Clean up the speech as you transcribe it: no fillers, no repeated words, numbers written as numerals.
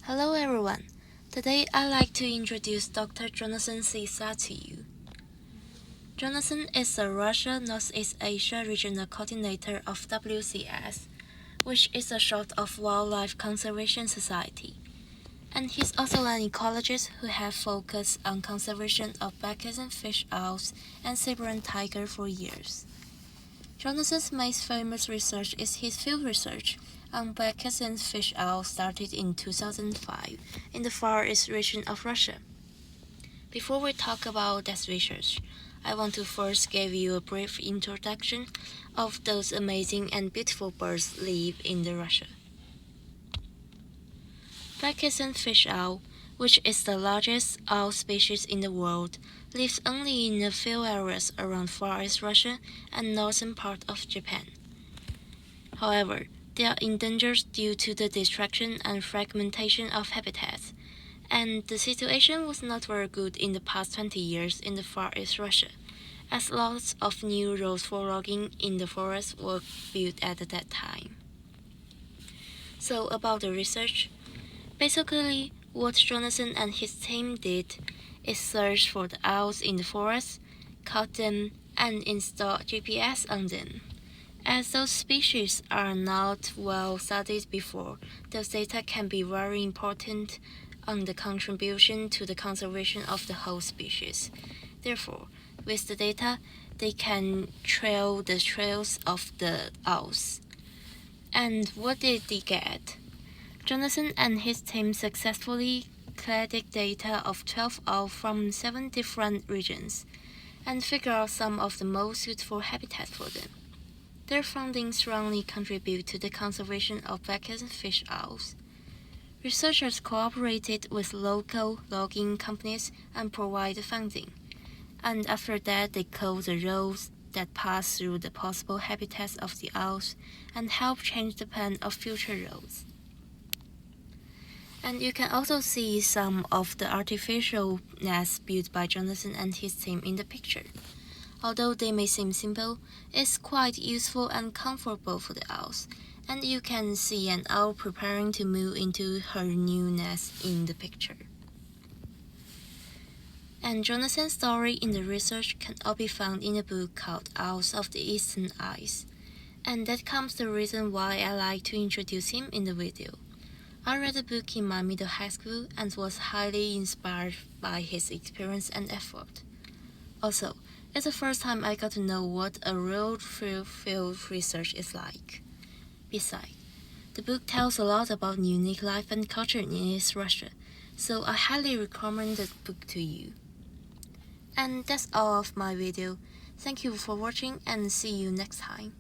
Hello everyone. Today I'd like to introduce Dr. Jonathan C. Slaght to you. Jonathan is the Russia Northeast Asia Regional Coordinator of WCS, which is a short of Wildlife Conservation Society, and he's also an ecologist who has focused on conservation of Blakiston fish owls and Siberian tiger for years. Jonathan's most famous research is his field research on Blakiston fish owls started in 2005 in the Far East region of Russia. Before we talk about that research, I want to first give you a brief introduction of those amazing and beautiful birds live in Russia. Blakiston fish owl, which is the largest owl species in the world, lives only in a few areas around Far East Russia and northern part of Japan. However, they are endangered due to the destruction and fragmentation of habitats, and the situation was not very good in the past 20 years in the Far East Russia, as lots of new roads for logging in the forest were built at that time. So about the research, basically what Jonathan and his team did is search for the owls in the forest, caught them, and install GPS on them. As those species are not well studied before, those data can be very important on the contribution to the conservation of the whole species. Therefore, with the data, they can trail the trails of the owls. And what did they get? Jonathan and his team successfully collected data of 12 owls from 7 different regions and figured out some of the most suitable habitats for them. Their findings strongly contribute to the conservation of Blakiston fish owls. Researchers cooperated with local logging companies and provided funding, and after that they closed the roads that pass through the possible habitats of the owls and help change the plan of future roads. And you can also see some of the artificial nests built by Jonathan and his team in the picture. Although they may seem simple, it's quite useful and comfortable for the owls, and you can see an owl preparing to move into her new nest in the picture. And Jonathan's story in the research can all be found in a book called Owls of the Eastern Isles, and that comes the reason why I like to introduce him in the video. I read the book in my middle high school and was highly inspired by his experience and effort. Also, it's the first time I got to know what a real field research is like. Besides, the book tells a lot about unique life and culture in East Russia, so I highly recommend the book to you. And that's all of my video. Thank you for watching and see you next time.